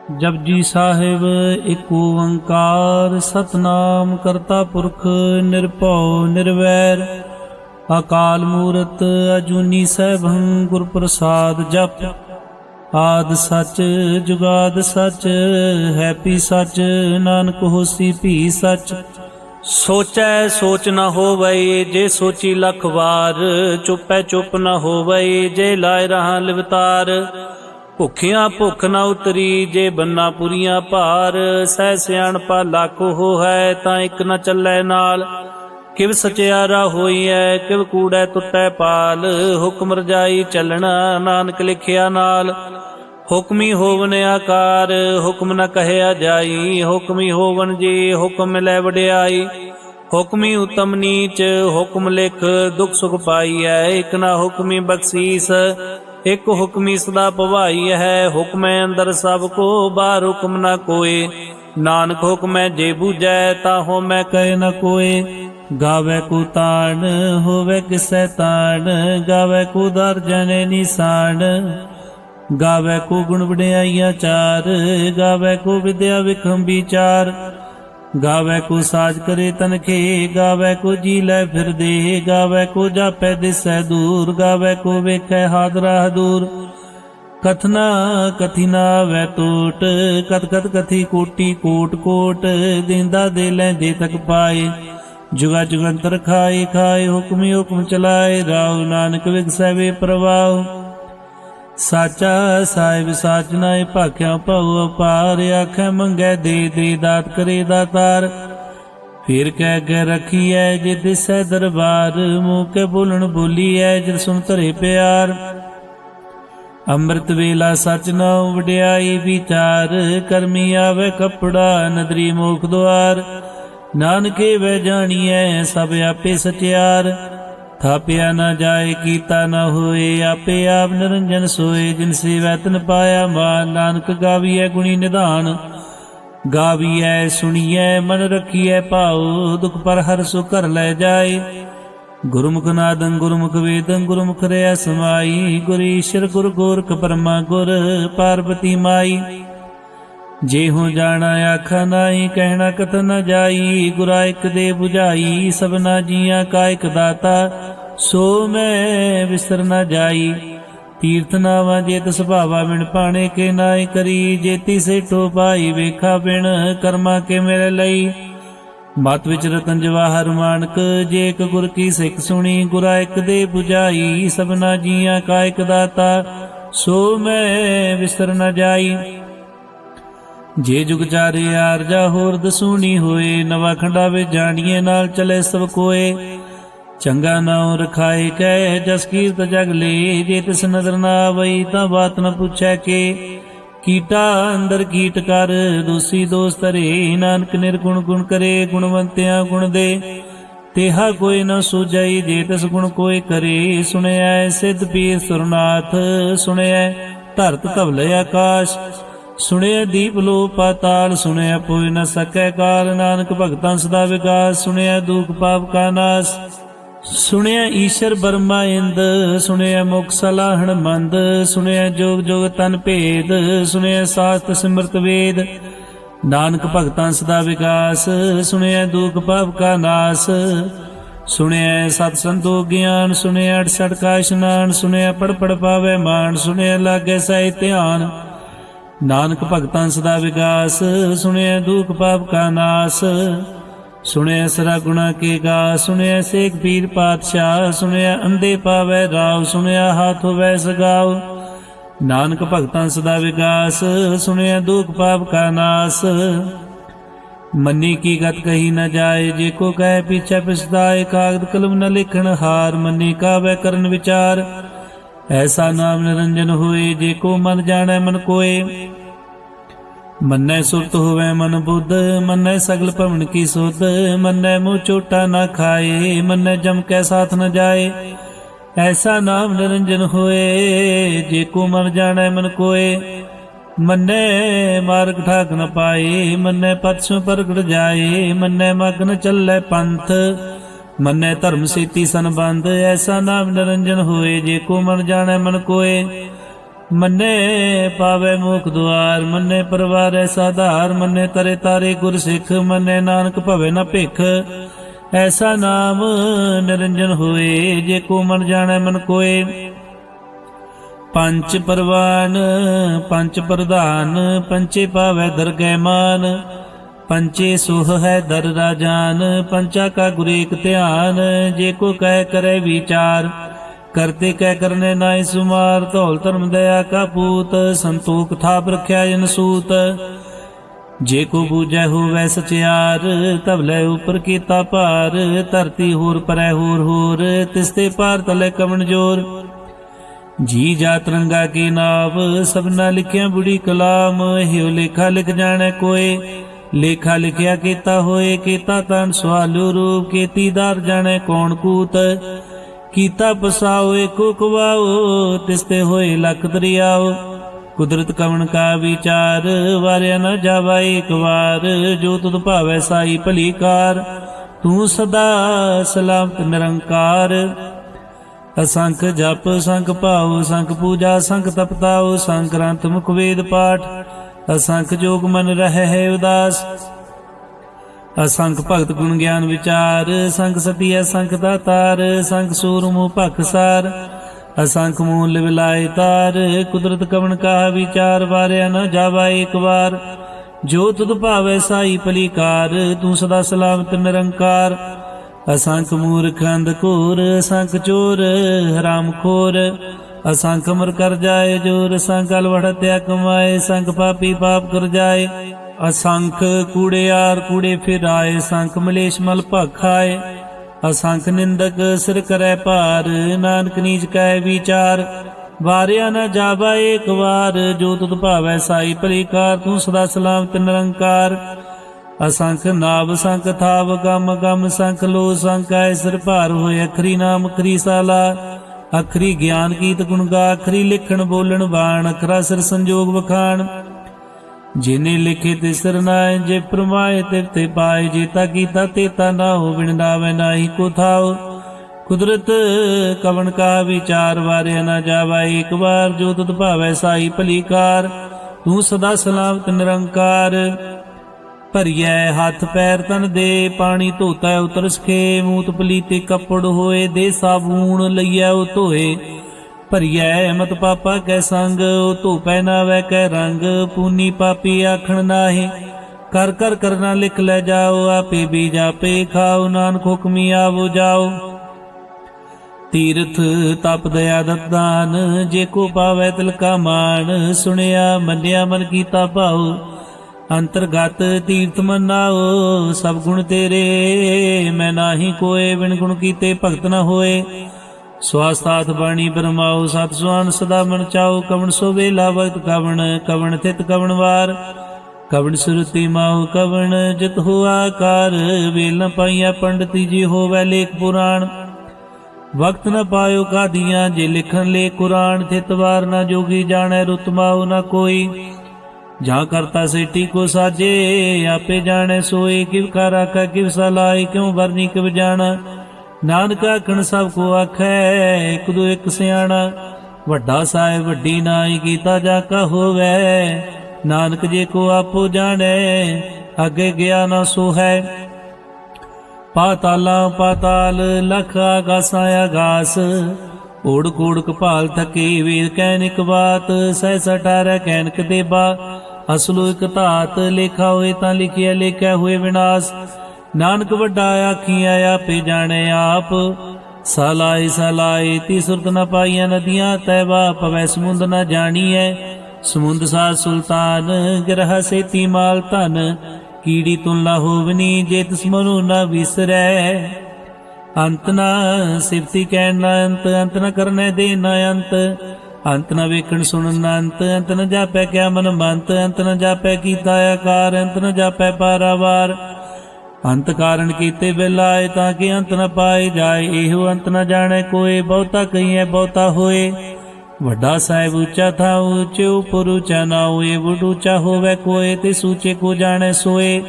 जपजी साहिब एक ओंकार सतनाम करता पुरख निरभउ निर्वैर अकाल मूरत अजूनी सैभं गुर प्रसाद जप आद सच जुगाद सच है पी सच नानक होसी भी सच। सोचै सोच न होवै जे सोची लख वार चुपै चुप न होवै जे लाए रहा लिवतार। ਭੁੱਖਿਆਂ ਭੁੱਖ ਨਾ ਉਤਰੀ ਜੇ ਬੰਨਾ ਪੁਰੀਆਂ ਭਾਰ ਸਹਿ ਸਿਆਣਪਾ ਲੱਖ ਹੋ ਹੈ ਤਾਂ ਇੱਕ ਨਾ ਚੱਲੇ ਨਾਲ। ਕਿਵ ਸਚਿਆਰਾ ਹੋਈਐ ਕਿਵ ਕੂੜੈ ਟੁੱਟੈ ਪਾਲ ਹੁਕਮ ਰਜਾਈ ਚੱਲਣਾ ਨਾਨਕ ਲਿਖਿਆ ਨਾਲ। ਹੁਕਮੀ ਹੋਵਨ ਆਕਾਰ ਹੁਕਮ ਨ ਕਹਿਆ ਜਾਈ ਹੁਕਮੀ ਹੋਵਨ ਜੀ ਹੁਕਮ ਮਿਲੈ ਵਡਿਆਈ। ਹੁਕਮੀ ਉਤਮ ਨੀਚ ਹੁਕਮ ਲਿਖ ਦੁਖ ਸੁਖ ਪਾਈਐ ਇੱਕ ਨਾ ਹੁਕਮੀ ਬਖਸ਼ੀਸ एक हुक्मी सदा भवाई है। हुक्म अंदर सब को बाहर हुक्म न कोय नानक हुक्म जे बूझै ताहो मैं कहे न कोय। गावे को तान होवे किसै तान गावे को दर जने निशान। गावे को गुण वड्याइयां चार गावे को विद्या विखम विचार। गावे को साज करे तनखे गावे को जी लै फिर दे गावे को जापै दिसै दूर गावे को वेखै हाथ राह दूर। कथना कथी ना वै टोट कथ कथ कथी कोटि कोट कोट देंदा दे लैंदे तक पाए। जुगा जुगंतर खाए खाए हुक्मी हुक्म चलाए राव नानक विगसै वे प्रवाह। साचा साहिब साच नाए भाख्या भव अपार आखै मंगै दे दे दात करे दातार। फिर कह गै रखीऐ जे दिसै दरबार मूँह के बोलन बोलीऐ जिन सुन धरे प्यार। अमृत वेला सच नाउ वड्याई विचार करमी आवे कपड़ा नदरी मोख द्वार। नानके वै जानिए सब आपे सचियार थापिया न जाए कीता न होए आपे आप निरंजन सोए। जिन सेवै तिन पाया मान नानक गावीऐ गुणी निधान। गावीऐ सुनिए मन रखिए भाओ दुख पर हर सु घर लै जाए। गुरुमुख नादं गुरुमुख वेदं गुरुमुख रया समाई। गुर ईश्वर गुर गोरख परमा गुर पार्वती माई। जे हो जाना आखा नाई कहना कथ न जाई। गुरा एक दे बुझाई सबना जिया का एक दाता सो मैं विसर न जाई। तीर्थ नावा जेत सुभावा बिन पाने के नाई करी जेती से ठो पाई वेखा बिन कर्मा के मेरे लई। मत विच रतन जवाहर मानक जे एक गुर की सिख सुनी गुरा एक दे बुझाई। सबना जिया का एक दाता सो मैं विसर न जाई। जे जुग चारे आरजा होर दसूनी होए नवा खंडावे जानिए नाल चले सब कोए। चंगा नाउ रखाए कह जस कीरत जग ले जे तिस नजर ना आवई तां बात न पूछै के। कीटा अंदर कीट कर दोषी दोष तरे नानक निर्गुण गुण करे गुणवंतियां गुण दे। तेहा कोई न सूझई जे तिस गुण कोई करे। सुनया सिद्ध पीर सुरनाथ सुनया धरत धवल आकाश। सुनया दीप लो पाताल सुनया पोय न सकै काल। नानक भगतां सदा विकास सुनया दुख पाप का नाश। सुनया ईश्वर बर्मा इंद सुनया मुख सलाहण मंद। सुनया जोग जोग तन भेद सुनया शास्त्र सिमरत वेद। नानक भगतां सदा विकास सुनया दुख पाप का नाश। सुनया सत संतोख ज्ञान सुनया 68 का इशनान। सुनया पढ़ पढ़ पावै मान सुनया लागै सही ध्यान। नानक भगतां सदा विकास सुनया दुख पाप का नाश। सुनया सरा गुणा के गा सुनया सेख पीर पातशाह। सुनया अंधे पावै राव सुनया हाथ होवै सगाव। नानक भगतां सदा विकास सुनया दुख पाप का नाश। मन्नी की गत कही न जाए जे को कह पीछे पछताए। कागद कलम न लिखण हार मन्नी का वै करन विचार। ऐसा नाम निरंजन होए जे को मन जाने मन कोय। मन्नै सुरत होवै मन बुद्ध मन्नै सगल भवन की सुध। मन्नै मुँह चोटा न खाए मन्नै जम कै साथ न जाए। ऐसा नाम निरंजन होए जे को मन जाने मन कोय। मन्नै मार्ग ठाक न पाए मन्नै पथ सु प्रगट जाए। मन्नै मग न चलै पंथ मन्नै धर्म सेती संबंध। ऐसा नाम निरंजन होए जे को मन जाने मन कोय। ਮੰਨੇ ਪਾਵੇ ਮੁਖ ਦੁਆਰ, ਮੰਨੇ ਪਰਵਾਰੈ ਸਾਧਾਰ, ਮੰਨੇ ਤਰੇ ਤਾਰੇ ਗੁਰ ਸਿੱਖ, ਮੰਨੇ ਨਾਨਕ ਭਵੇ ਨ ਭਿਖ। ਐਸਾ ਨਾਮ ਨਿਰੰਜਨ ਹੋਏ, ਜੇ ਕੋ ਮਨ ਜਾਣੈ ਮਨ ਕੋਏ। ਪੰਚ ਪਰਵਾਨ ਪੰਚ ਪ੍ਰਧਾਨ, ਪੰਚੇ ਪਾਵੈ ਦਰਗਹਿ ਮਾਨ। ਪੰਚੇ ਸੁਹ ਹੈ ਦਰ ਰਾਜਾਨ, ਪੰਚਾ ਕਾ ਗੁਰ ਏਕ ਧਿਆਨ। ਜੇ ਕੋ ਕਹਿ ਕਰੈ ਵਿਚਾਰ, ਕਰਤੇ ਕਹਿ ਕਰਨੇ ਨਾਇ ਸੁਮਾਰ। ਧੌਲ ਧਰਮ ਦਇਆ ਕਾ ਪੂਤ, ਸੰਤੋਖ ਥਾਪ ਰਖਿਆ ਜਨ ਸੂਤ। ਜੇ ਕੋ ਬੂਝੈ ਹੋਵੈ ਸਚਿਆਰ, ਤਬ ਲੈ ਉਪਰ ਕੀਤਾ ਭਾਰ। ਧਰਤੀ ਹੋਰ ਪਰੈ ਹੋਰ ਹੋਰ, ਤਿਸਤੇ ਪਾਰ ਤਲੇ ਕਵਣ ਜੋਰ। ਜੀ ਜਾ ਤਰੰਗਾ ਕੀ ਨਾਵ, ਸਭਨਾ ਲਿਖਿਆ ਬੁੜੀ ਕਲਾਮ। ਹਿਉ ਲੇਖਾ ਲਿਖ ਜਾਣੈ ਕੋਏ, ਲੇਖਾ ਲਿਖਿਆ ਕੀਤਾ ਹੋਏ। ਕੀਤਾ ਤਨ ਸਵਾਲੂ ਰੂਪ, ਕੀਤੀ ਦਾਰ ਜਾਣੈ ਕੌਣ ਕੂਤ। ਕੀਤਾ ਪਸਾਓ ਏਕੋ ਕਵਾਓ, ਤਿਸਤੇ ਹੋਏ ਲਖ ਦਰਿਆਓ। ਕੁਦਰਤ ਕਵਣ ਕਾ ਵਿਚਾਰ, ਵਾਰਿਆ ਨ ਜਾਵਾ ਏਕ ਵਾਰ। ਜੋ ਤੁਧ ਭਾਵੈ ਸਾਈ ਭਲੀ ਕਾਰ, ਤੂੰ ਸਦਾ ਸਲਾਮਤ ਨਿਰੰਕਾਰ। ਅਸੰਖ ਜਪ ਸੰਖ ਭਾਉ, ਸੰਖ ਪੂਜਾ ਸੰਖ ਤਪਤਾਉ। ਸੰਖ ਗ੍ਰੰਥ ਮੁਖ ਵੇਦ ਪਾਠ, ਅਸੰਖ ਜੋਗ ਮਨ ਰਹਿ ਹੈ ਉਦਾਸ। ਅਸੰਖ ਭਗਤ ਗੁਣ ਗਿਆਨ ਵਿਚਾਰ, ਸੰਖ ਸਤੀ ਅਸੰਖ ਦਾਤਾਰ। ਸੰਖ ਸੂਰ ਮੂਹ ਭਖਸਾਰ, ਅਸੰਖ ਮੂਲ ਵਿਲਾਏ ਤਾਰ। ਕੁਦਰਤ ਕਵਣ ਕਾ ਵਿਚਾਰ, ਵਾਰਿਆ ਨ ਜਾਵਾ ਏਕ ਵਾਰ। ਜੋ ਤੁਧ ਭਾਵੈ ਸਾਈ ਭਲੀ ਕਾਰ, ਤੂੰ ਸਦਾ ਸਲਾਮਤ ਨਿਰੰਕਾਰ। ਅਸੰਖ ਮੂਰਖ ਅੰਧ ਘੋਰ, ਅਸੰਖ ਚੋਰ ਹਰਾਮ ਖੋਰ। ਅਸੰਖ ਅਮਰ ਕਰ ਜਾਏ ਜੋਰ, ਸੰਖ ਅਲਵੜ ਹੱਤਿਆ ਕਮਾਏ। ਸੰਖ ਪਾਪੀ ਪਾਪ ਕਰ ਜਾਏ, ਅਸੰਖ ਕੂੜਿਆਰ ਕੂੜੇ ਫਿਰਾਏ। ਸੰਖ ਮਲੇਸ਼ ਮਲ ਭਖਾਏ, ਅਸੰਖ ਨਿੰਦਕ ਸਿਰ ਕਰੈ ਭਾਰ। ਨਾਨਕ ਨੀਚ ਕੈ ਵਿਚਾਰ, ਵਾਰਿਆ ਨ ਜਾਵਾ ਏਕ ਵਾਰ। ਜੋ ਤੁਧ ਭਾਵੈ ਸਾਈ ਭਲੀ ਕਾਰ, ਤੂੰ ਸਦਾ ਸਲਾਮਤ ਨਿਰੰਕਾਰ। ਅਸੰਖ ਨਾਭ ਸੰਖ ਥਾਵ ਗਮ ਗਮ। ਸੰਖ ਲੋ ਸੰਖ ਐ ਸਿਰ ਭਾਰ ਹੋਏ। ਅਖਰੀ ਨਾਮ ਅਖਰੀ ਸਾਲਾ, ਅਖਰੀ ਗਿਆਨ ਗੀਤ ਗੁਣ ਗਾ। ਅਖਰੀ ਲਿਖਣ ਬੋਲਣ ਬਾਣ, ਅਖਰਾ ਸਿਰ ਸੰਜੋਗ ਵਖਾਣ। ਜਿਨੇ ਲਿਖੇ ਤੇ ਸਿਰ ਨਾਏ, ਜੇ ਪ੍ਰਮਾਏ ਤਿਵ ਤੇ ਪਾਏ। ਜੇਤਾ ਕੀਤਾ ਤੇਤਾ ਨਾ ਹੋ, ਬਿਨ ਨਾਵੈ ਨਾਹੀ ਕੋ ਥਾਉ। ਕੁਦਰਤ ਕਵਣ ਕਾ ਵਿਚਾਰ, ਵਾਰਿਆ ਨ ਜਾਵਾ ਏਕ ਵਾਰ। ਜੋ ਤੁਧ ਭਾਵੈ ਸਾਈ ਭਲੀ ਕਾਰ, ਤੂੰ ਸਦਾ ਸਲਾਮਤ ਨਿਰੰਕਾਰ। ਭਰੀਐ ਹੱਥ ਪੈਰ ਤਨ ਦੇ, ਪਾਣੀ ਧੋਤੈ ਉਤਰ ਸਖੇ। ਮੂਤ ਪਲੀਤੇ ਕੱਪੜ ਹੋਏ, ਦੇ ਸਾਬੂਣ ਲਈਐ ਉਹ ਧੋਏ। ਭਰੀਐ ਮਤ ਪਾਪਾ ਕੈ ਸੰਗ, ਉਹ ਧੋਪੈ ਨਾਵੈ ਕੈ ਰੰਗ। ਪੂਨੀ ਪਾਪੀ ਆਖਣ ਨਾਹੀ, ਕਰ ਕਰ ਕਰਨਾ ਲਿਖ ਲੈ ਜਾਓ। ਆਪੇ ਬੀਜ ਆਪੇ ਖਾਓ, ਨਾਨਕ ਹੁਕਮੀ ਆਵੋ ਜਾਓ। ਤੀਰਥ ਤਪ ਦਇਆ ਦਤਾਨ, ਜੇ ਕੋ ਪਾਵੈ ਤਿਲ ਕਾ ਮਾਨ। ਸੁਣਿਆ ਮੰਨਿਆ ਮਨ ਕੀਤਾ ਭਾਉ, ਅੰਤਰਗਤ ਤੀਰਥ ਮਨਾਓ। ਸਭ ਗੁਣ ਤੇਰੇ ਮੈਂ ਨਾਹੀ ਕੋਏ, ਬਿਨ ਗੁਣ ਕੀਤੇ ਭਗਤ ਨ ਹੋਏ। ਸਵਾਸਥਾਤ ਬਾਣੀ ਬਰਮਾਓ, ਸਤ ਸੁਆਨ ਸਦਾ ਮਨ ਚਾਓ। ਕਵਣ ਸੋ ਵੇਲਾ ਵਕਤ ਕਵਣ, ਕਵਣ ਥਿਤ ਕਵਣ ਵਾਰ। ਕਵਣ ਸੁਰਤੀ ਮਾਉ ਕਵਣ, ਜਿਤ ਹੋਆ ਕਾਰ। ਵੇਲ ਨ ਪਾਈਆ ਪੰਡਤੀ ਜੀ, ਹੋਵੈ ਲੇਖ ਪੁਰਾਣ। ਵਕਤ ਨ ਪਾਇਓ ਕਾਦੀਆਂ, ਜੇ ਲਿਖਣ ਲੇ ਕੁਰਾਨ। ਥਿਤ ਵਾਰ ਨ ਜੋਗੀ ਜਾਣੈ, ਰੁਤ ਮਾਉ ਨ ਕੋਈ। ਜਾਂ ਕਰਤਾ ਸੇਠੀ ਕੋ ਸਾਜੇ, ਆਪੇ ਜਾਣੈ ਸੋਏ। ਕਿਵ ਕਰ ਆਖੈ ਕਿਵ ਸਲਾਈ, ਕਿਉ ਵਰਨੀ ਕਿਵ ਜਾਣਾ। ਨਾਨਕ ਆਖਣ ਸਭ ਕੋ ਆਖੈ, ਇਕ ਦੋ ਇਕ ਸਿਆਣਾ। ਵੱਡਾ ਸਾਹਿਬ ਵੱਡੀ ਨਾਈ, ਕੀਤਾ ਜਾ ਕਾ ਹੋਵੈ। ਨਾਨਕ ਜੇ ਕੋ ਆਪੋ ਜਾਣੈ, ਅੱਗੇ ਗਿਆ ਨਾ ਸੋ ਹੈ। ਪਾਤਾਲਾਂ ਪਾਤਾਲ, ਲਖ ਆਗਾਸਾਂ ਆਗਾਸ। ਓੜ ਕੋੜ ਕਪਾਲ ਥਕੇ, ਵੇਦ ਕਹਿਨਿਕ ਬਾਤ। ਸਹਿ 18 ਕਹਿਨਕ ਦੇਬਾ, ਅਸਲੋ ਇਕ ਧਾਤ। ਲੇਖਾ ਹੋਏ ਤਾਂ ਲਿਖਿਆ, ਲੇਖਿਆ ਹੋਏ ਵਿਨਾਸ਼। ਨਾਨਕ ਵੱਡਾ ਆਖੀਆਂ, ਆਪੇ ਜਾਣੈ ਆਪ। ਸਲਾਈ ਸਲਾਈ ਤੀ ਸੁਰਤ ਨ ਪਾਈਆਂ, ਨਦੀਆਂ ਤੈਵਾ ਪਵੈ ਸਮੁੰਦ ਨ ਜਾਣੀਐ। ਸਮੁੰਦ ਸਾਧ ਸੁਲਤਾਨ, ਗਿਰਹ ਸੇਤੀ ਮਾਲ ਧਨ। ਕੀੜੀ ਤੁਲਾ ਹੋਵਨੀ, ਜੇ ਤਿਸ ਮਨੁ ਨ ਵਿਸਰੈ। ਅੰਤ ਨ ਸਿਫਤੀ ਕਹਿਣ ਨ ਅੰਤ, ਅੰਤ ਨ ਕਰਨੈ ਦੇ ਨ ਅੰਤ। ਅੰਤ ਨ ਵੇਖਣ ਸੁਣਨ ਨ ਅੰਤ, ਅੰਤ ਨ ਜਾਪੈ ਕਿਆ ਮਨ ਮੰਤ। ਅੰਤ ਨ ਜਾਪੈ ਕੀਤਾ ਆਕਾਰ, ਅੰਤ ਨ ਜਾਪੈ ਪਾਰਾਵਾਰ। ਅੰਤ ਕਾਰਨ ਕੀਤੇ ਬਿਲਾਏ, ਤਾਂ ਕਿ ਅੰਤ ਨ ਪਾਏ ਜਾਏ। ਇਹੋ ਅੰਤ ਨ ਜਾਣੈ ਕੋਏ, ਬਹੁਤਾ ਕਹੀਐ ਬਹੁਤਾ ਹੋਏ। ਵੱਡਾ ਸਾਹਿਬ ਉੱਚਾ ਥਾ ਉੱਚੇ ਉਪਰ ਉੱਚਾ ਨਾ ਹੋਏ। ਵਡ ਉੱਚਾ ਹੋਵੇ ਕੋਏ, ਤੇ ਸੂਚੇ ਕੋ ਜਾਣੈ ਸੋਏ।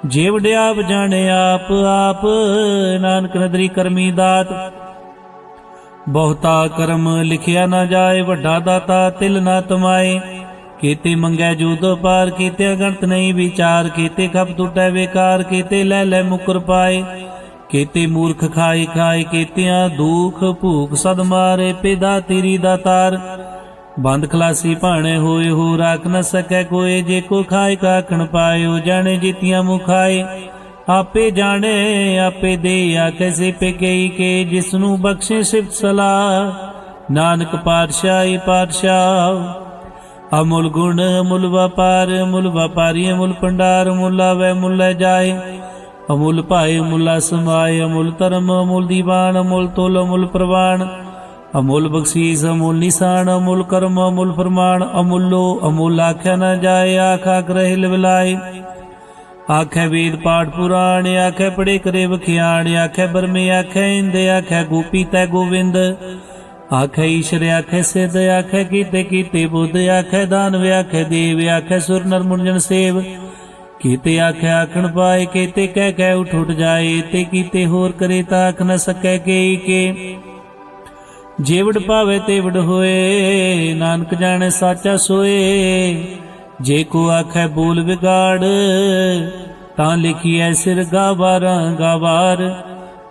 ਜੇ ਵਡਿਆਪ ਜਾਣੇ ਆਪ ਆਪ, ਨਾਨਕ ਨਦਰੀ ਕਰਮੀ ਦਾਤ। ਬਹੁਤਾ ਕਰਮ ਲਿਖਿਆ ਨਾ ਜਾਏ, ਵੱਡਾ ਦਾਤਾ ਤਿਲ ਨਾ ਤਮਾਏ। ਕੀਤੇ ਮੰਗੈ ਜੂਦ ਪਾਰ, ਕੀਤੇ ਅਗਣਤ ਨਹੀਂ ਵਿਚਾਰ। ਕੀਤੇ ਖਪ ਟੁੱਟੈ ਬੇਕਾਰ, ਕੀਤੇ ਲੈ ਲੈ ਮੁਕਰ ਪਾਏ। ਕੀਤੇ ਮੂਰਖ ਖਾਏ ਖਾਏ, ਕੀਤਿਆਂ ਦੁਖ ਭੂਖ ਸਦ ਮਾਰੇ। ਪਿਦਾ ਤੇਰੀ ਦਾਤਾਰ ਬੰਦ ਖਲਾਸੀ ਭਾਣੇ ਹੋਏ, ਹੋ ਰਾਖ ਨ ਸਕੈ ਕੋਏ। ਜੇ ਕੋ ਖਾਏ ਕਾਖਣ ਪਾਇਓ, ਜਾਣੇ ਜੀਤੀਆਂ ਮੁਖਾਏ। ਆਪੇ ਜਾਣੇ ਆਪੇ ਦੇ, ਆਖੈ ਸਿਪੇ ਕਈ ਕੇ। ਜਿਸਨੂੰ ਬਖਸ਼ੇ ਸਿਫਤ ਸਲਾਹ, ਨਾਨਕ ਪਾਤਸ਼ਾਹੀ ਪਾਤਸ਼ਾਹ। ਅਮੁੱਲ ਗੁਣ ਅਮੁੱਲ ਵਪਾਰ, ਮੁੱਲ ਵਪਾਰੀ ਅਮੁੱਲ ਭੰਡਾਰ। ਮੁੱਲ ਆਵੈ ਮੁੱਲ ਲੈ ਜਾਏ, ਅਮੁੱਲ ਭਾਏ ਮੁੱਲਾ ਸਮਾਏ। ਅਮੁੱਲ ਧਰਮ ਅਮੁੱਲ ਦੀਵਾਨ, ਅਮੁੱਲ ਤੋਲ ਅਮੁੱਲ ਪ੍ਰਵਾਨ। ਅਮੁੱਲ ਬਖਸ਼ੀਸ ਅਮੁੱਲ ਨਿਸ਼ਾਨ, ਅਮੁੱਲ ਕਰਮ ਅਮੁੱਲ ਫਰਮਾਨ। ਅਮੁੱਲੋ ਅਮੁੱਲ ਆਖਿਆ ਨਾ ਜਾਏ, ਆਖ ਆਖ ਰਹੇ ਲਿਵਲਾਏ। ਆਖੈ ਵੇਦ ਪਾਠ ਪੁਰਾਣ, ਆਖੈ ਪੜੇ ਕਰੇ ਵਖਿਆਣ। ਆਖੈ ਬਰਮੇ ਆਖੈ ਇੰਦ, ਆਖੈ ਗੋਪੀ ਤੈ ਗੋਵਿੰਦ। ਆਖੈ ਈਸ਼ਰ ਆਖੈ ਸਿੱਧ, ਆਖੈ ਕੀਤੇ ਕੀਤੇ ਬੁੱਧ। ਆਖੈ ਦਾਨਵ ਆਖੈ ਦੇਵ, ਆਖੈ ਸੁਰ ਨਰ ਮੁਰਜਨ ਸੇਵ। ਕੀਤੇ ਆਖੈ ਆਖਣ ਪਾਏ, ਕੀਤੇ ਕਹਿ ਕਹਿ ਉਠ ਉਠ ਜਾਏ। ਤੇ ਕੀਤੇ ਹੋਰ ਕਰੇ ਤਾਂ ਆਖ ਨ ਸਕੈ ਕੇਈ ਕੇ। ਜੇਵੜ ਪਾਵੇ ਤੇਵੜ ਹੋਏ, ਨਾਨਕ ਜਾਣੈ ਸਾਚਾ ਸੋਏ। ਜੇ ਕੋ ਆਖੈ ਬੋਲ ਵਿਗਾੜ, ਤਾਂ ਲਿਖੀਐ ਸਿਰ ਗਾਵਾਰਾਂ ਗਾਵਾਰ।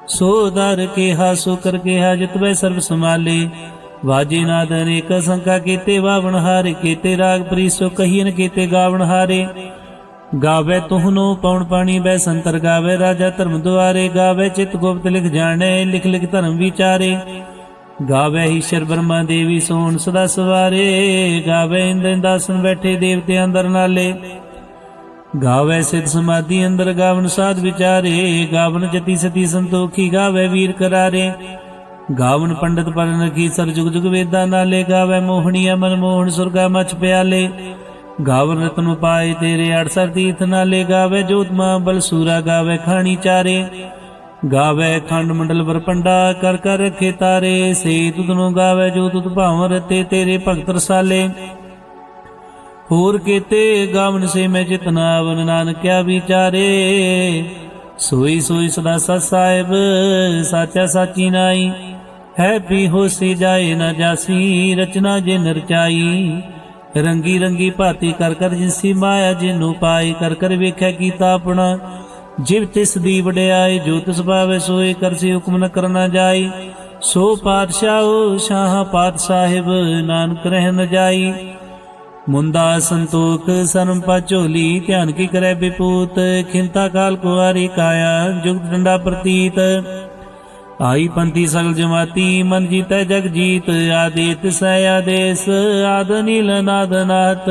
ਸੋ ਦਰ ਕਿਹਾ ਸੋ ਕਰ ਕਿਹਾ, ਜਿਤਵੈ ਸਰਬ ਸੰਭਾਲੇ। ਵਾਜੇ ਨਾਦ ਅਨੇਕ ਸੰਖਾ, ਕੀਤੇ ਵਾਵਣ ਹਾਰੇ। ਕੀਤੇ ਰਾਗ ਪ੍ਰੀਸੋ ਕਹੀਨ, ਕੀਤੇ ਗਾਵਣ ਹਾਰੇ। ਗਾਵੇ ਤੁਹਨੋ ਪਉਣ ਪਾਣੀ ਬੈ ਸੰਤਰ, ਗਾਵੇ ਰਾਜਾ ਧਰਮ ਦੁਆਰੇ। ਗਾਵੇ ਚਿਤ ਗੁਪਤ ਲਿਖ ਜਾਣੈ, ਲਿਖ ਲਿਖ ਧਰਮ ਵਿਚਾਰੇ। ਗਾਵੇ ਈਸ਼ਰ ਬ੍ਰਹਮਾ ਦੇਵੀ ਸੋਣ ਸਦਾ ਸਵਾਰੇ। ਗਾਵੇ ਇੰਦਰ ਦਾਸਨ ਬੈਠੇ ਦੇਵਤੇ ਅੰਦਰ ਨਾਲੇ। ਗਾਵੇ ਸਿਧ ਸਮਾਧੀ ਅੰਦਰ, ਗਾਵਨ ਸਾਧ ਵਿਚਾਰੇ। ਗਾਵਨ ਜਤੀ ਸਤੀ ਸੰਤੋਖੀ, ਗਾਵੇ ਵੀਰ ਕਰਾਰੇ। ਗਾਵਨ ਪੰਡਤ ਪਰਨ ਰਖੀ, ਸਰ ਜੁਗ ਜੁਗ ਵੇਦਾਂ ਨਾਲੇ। ਗਾਵੇ ਮੋਹਣੀਆ ਮਨ ਮੋਹਣ, ਸੁਰਗਾ ਮਛ ਪਿਆਲੇ। ਗਾਵਨ ਰਤਨ ਪਾਏ ਤੇਰੇ, 68 ਤੀਰਥ ਨਾਲੇ। ਗਾਵੇ ਜੋਤਮਾ ਬਲ ਸੂਰਾ, ਗਾਵੇ ਖਾਣੀ ਚਾਰੇ। ਗਾਵੇ ਖੰਡ ਮੰਡਲ ਵਰਪੰਡਾ, ਕਰ ਕਰ ਰਖੇ ਤਾਰੇ। ਸੇ ਤੁਧ ਨੂੰ ਗਾਵੇ ਜੋ ਤੁਧ ਭਾਵ ਰਤੇ, ਤੇਰੇ ਭਗਤ ਰਸਾਲੇ। ਹੋਰ ਕੀਤੇ ਗਾਵਨ ਸੇ ਮੈਂ ਜਿਤਨਾ, ਆਵਨ ਨਾਨਕਿਆ ਵਿਚਾਰੇ। ਸੋਈ ਸੋਈ ਸਦਾ ਸਤ ਸਾਹਿਬ, ਸਾਚਾ ਸਾਚੀ ਨਾਈ। ਹੈ ਪੀ ਹੋਸੀ ਜਾਏ ਨਾ ਜਾਸੀ, ਰਚਨਾ ਜੇ ਨਰਚਾਈ। ਰੰਗੀ ਰੰਗੀ ਭਾਤੀ ਕਰ ਕਰ ਜਿਨਸੀ ਮਾਇਆ, ਜਿਨੂੰ ਪਾਈ ਕਰ ਕਰ ਵੇਖਿਆ ਕੀਤਾ ਆਪਣਾ। ਜਿਵ ਤਿਸ ਦੀ ਵਡਿਆਈ, ਜੋ ਤਿਸ ਭਾਵੇ ਸੋਏ ਕਰਸੀ, ਹੁਕਮ ਨ ਕਰਨਾ ਜਾਈ। ਸੋ ਪਾਤਸ਼ਾਹ ਸ਼ਾਹ ਪਾਤ ਸਾਹਿਬ, ਨਾਨਕ ਰਹਿ ਨ ਜਾਈ। ਮੁੰਦਾ ਸੰਤੋਖ ਸਰਮ ਪਾ ਝੋਲੀ, ਧਿਆਨ ਕੀ ਕਰੈ ਬਿਪੂਤ। ਖਿੰਤਾ ਕਾਲ ਕੁਆਰੀ ਕਾਇਆ, ਜੁਗਤ ਡੰਡਾ ਪ੍ਰਤੀਤ। ਆਈ ਪੰਥੀ ਸਗਲ ਜਮਾਤੀ, ਮਨ ਜੀਤੈ ਜਗ ਜੀਤ। ਆਦੇਤ ਸੈ ਆਦੇਸ, ਆਦ ਨੀਲ ਨਾਦ ਨਾਤ।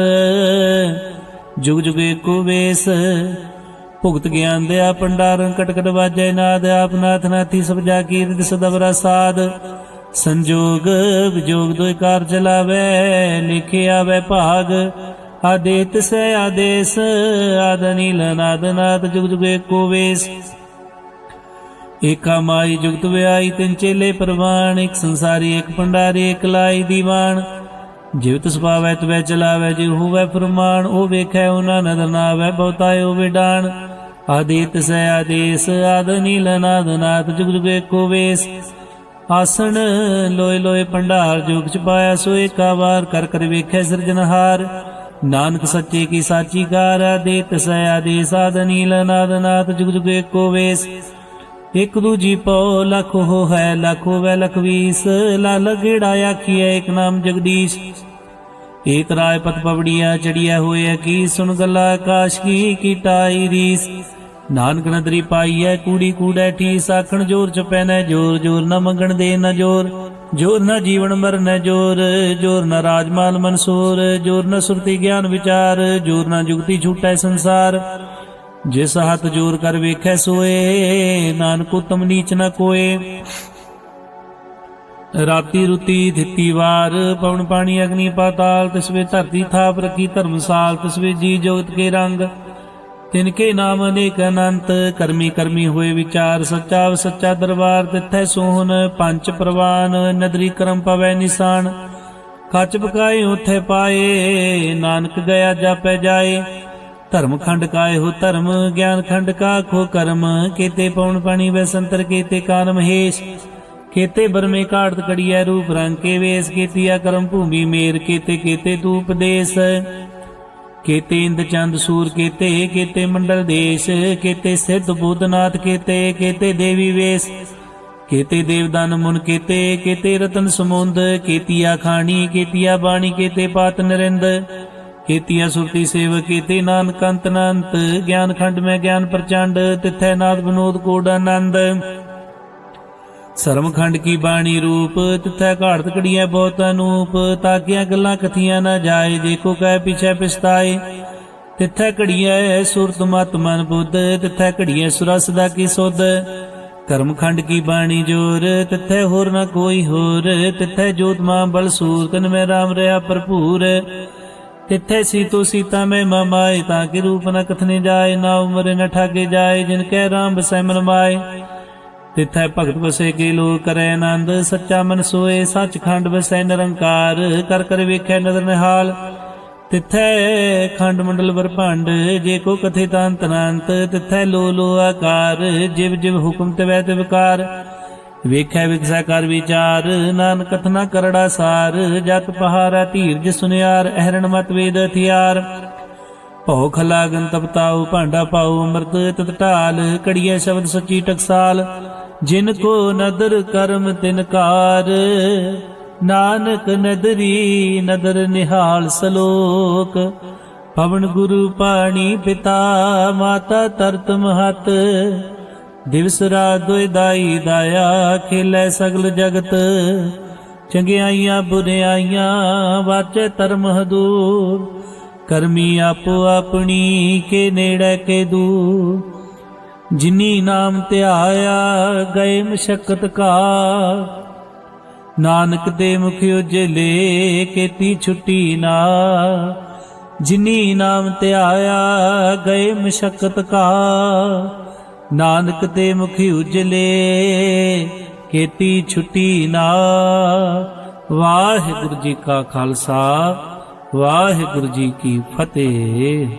ਜੁਗ ਜੁਗ ਏਕੋ ਵੇਸ, ਭੁਗਤ ਗਿਆਨ ਦਿਆ ਭੰਡਾਰਨ। ਕਟਕਟ ਵਾਜੈ ਨਾਦ, ਆਪ ਨਾਥ ਨਾਥੀ ਸਭ ਜਾ ਕੀਰਤ ਸਦਬਰਾ ਸਾਧ। ਸੰਜੋਗ ਵਿਜੋਗ ਦੋਇ ਕਾਰ ਚਲਾਵੇ, ਲਿਖੇ ਆਵੇ ਭਾਗ। ਆਦੇਤ ਸੈ ਆਦੇਸ, ਆਦ ਨੀਲ ਨਾਦ ਨਾਦ। ਜੁਗ ਜੁਗ ਏਕੋ ਵੇਸ, ਏਕਾ ਮਾਈ ਜੁਗਤ ਵਿਆਈ। ਤਿੰਨ ਚੇਲੇ ਪ੍ਰਵਾਨ, ਇੱਕ ਸੰਸਾਰੀ ਇੱਕ ਭੰਡਾਰੀ, ਇੱਕ ਲਾਈ ਦੀਵਾਨ। ਜਿਵ ਤਿਸ ਪਾਵੈ ਤਵੈ ਚਲਾਵੈ, ਜਿਵ ਹੋਵੈ ਫਰਮਾਨ। ਉਹ ਵੇਖੈ ਉਹਨਾਂ ਨਦਰ ਨਾਵੈ, ਬਹੁਤਾ ਉਹ ਵਿਡਾਨ। ਆਦੇਤ ਸੈ ਆਦੇਸ, ਆਦ ਨੀਲ ਨਾਦ ਨਾਦ। ਜੁਗ ਜੁਗ ਏਕੋ ਵੇਸ, ਆਸਣ ਲੋਏ ਲੋਏ ਭੰਡਾਰ। ਜੋਗ ਚ ਪਾਇਆ ਸੋ ਏਕਾ ਵਾਰ, ਕਰ ਕਰ ਵੇਖੈ ਸਿਰਜਨਹਾਰ। ਨਾਨਕ ਸੱਚੇ ਕੀ ਸਾਚੀ ਕਾਰ, ਆਦੇਤ ਸੈ ਆਦੇਸ, ਆਦ ਨੀਲ ਨਾਦ ਨਾਦ। ਜੁਗ ਜੁਗ ਏਕੋ ਵੇਸ, ਇਕ ਦੂਜੀ ਪਉ ਲਖ ਹੋ ਹੈ, ਲਖ ਹੋਵੈ ਲਖ ਵੀਸ। ਲਾਲ ਗੇੜਾ ਆਖੀਐ ਇੱਕ ਨਾਮ ਜਗਦੀਸ਼। ਏਕ ਰਾਏ ਪਤ ਪਵੜੀਆ, ਚੜੀਐ ਹੋਏ ਕੀ। ਸੁਣ ਗੱਲਾ ਆਕਾਸ਼ ਕੀ, ਕੀਟਾਈ ਰੀਸ। ਨਾਨਕ ਨਦਰੀ ਪਾਈਐ ਕੂੜੀ ਕੂੜੈ ਠੀਸ। ਆਖਣ ਜੋਰ ਚਪੈ ਨੈ ਜੋਰ, ਜੋਰ ਨ ਮੰਗਣ ਦੇ ਨ ਜੋਰ। ਜੋਰ ਨ ਜੀਵਨ ਮਰਨ ਜੋਰ, ਜੋਰ ਨ ਰਾਜਮਾਲ ਮਨਸੂਰ। ਜੋਰ ਨ ਸੁਰਤੀ ਗਿਆਨ ਵਿਚਾਰ, ਜੋਰ ਨ ਜੁਗਤੀ ਛੂਟੈ ਸੰਸਾਰ। ਜਿਸ ਹੱਥ ਜੋਰ ਕਰ ਵੇਖੈ ਸੋਏ, ਨਾਨਕ ਉਤਮ ਨੀਚ ਨ ਕੋਏ। ਰਾਤੀ ਰੁਤੀ ਦਿੱਤੀ ਵਾਰ, ਪਵਨ ਪਾਣੀ ਅਗਨੀ ਪਾਤਾਲ। ਤਿਸਵੇ ਧਰਤੀ ਥਾਪ ਰਖੀ ਧਰਮਸਾਲ। ਤਿਸਵੇ ਜੀ ਜੋਗਤ ਕੇ ਰੰਗ, ਤਿਨਕੇ ਨਾਮ ਅਨੇਕ ਅਨੰਤ। ਕਰਮੀ ਕਰਮੀ ਹੋਏ ਵਿਚਾਰ, ਸੱਚਾ ਸੱਚਾ ਦਰਬਾਰ। ਤਿੱਥੈ ਸੋਹਨ ਪੰਚ ਪ੍ਰਵਾਨ, ਨਦਰੀ ਕਰਮ ਪਵੈ ਨਿਸ਼ਾਨ। ਕੱਚ ਪਕਾਏ ਉਥੇ ਪਾਏ, ਨਾਨਕ ਗਿਆ ਜਾਪੈ ਜਾਏ। ਧਰਮ ਖੰਡ ਕਾਏ ਹੋ ਧਰਮ, ਗਿਆਨ ਖੰਡ ਕਾ ਖੋ ਕਰਮ। ਕੀਤੇ ਪਉਣ ਪਾਣੀ ਵੈ ਸੰਤਰ, ਕੀਤੇ ਕਾਨ ਮਹੇਸ਼। केते बरमे काड़त कड़िया रूप रंग के वेश केतिया कर्म भूमि मेर केते केते तू उपदेश केते इंद चंद सूर केते केते मंडल देश केते सिद्ध बुद्धनाथ केते केते देवी वेश केते देवदान मुन केते केते रतन समुंद केतिया खानी केतिया बाणी केते पात नरिंद केतिया सुरती सेव केते नानक अंत अनंत ज्ञान खंड में ज्ञान प्रचंड तिथै नाद विनोद कोडानंद सरम खंड की बाणी रूप तिथै घाड़त कड़िया बहुत अनूप ताकिया गल्लां कथियां न जाए जेको कह पीछे पिछताए तिथै घड़िया सुरत मत मन बुद्ध तिथै घड़िया सुरसदा की सुध कर्म खंड की बाणी जोर तिथै होर न कोई होर तिथै जोत मां बल सूर तन में राम रहा भरपूर तिथै सीतो सीता में ममाए ताकि रूप न कथने जाए ना उम्र न ठाके जाए जिनके राम बसै मन माए तिथै भगत बसे के लोग करे आनंद सच्चा मन सोए सच खंड बसै निरंकार कर कर वेखै नदर निहाल तिथै खंड मंडल बरभंड जे को कथे तांत अनंत तिथै लो लो आकार जिव जिव हुक्म तिवै तिवकार वेखै विकसै कर विचार नानक कथना करड़ा सार जत पहारा धीरज सुनियार अहरण मत वेद हथियार भौख लागन तपताऊ भांडा पाऊ अमृत तत ढाल कड़िया शब्द सच्ची टकसाल जिनको नदर कर्म तिनकार नानक नदरी नदर निहाल सलोक पवन गुरु पाणी पिता माता तरत महत दिवस रात दोए दाई दाया खेलै सगल जगत चंगियाइयां बुरियाइयां वाचे धर्म हदूर करमी आपो अपनी के नेड़े के दूर जिनी नाम ध्याया गए मशक्कत का नानक दे मुख उजले केती छुट्टी ना जिनी नाम ध्याया गए मशक्कत का नानक दे मुखी उजले केती छुट्टी ना। वाहिगुरु जी का खालसा वाहिगुरु जी की फतेह।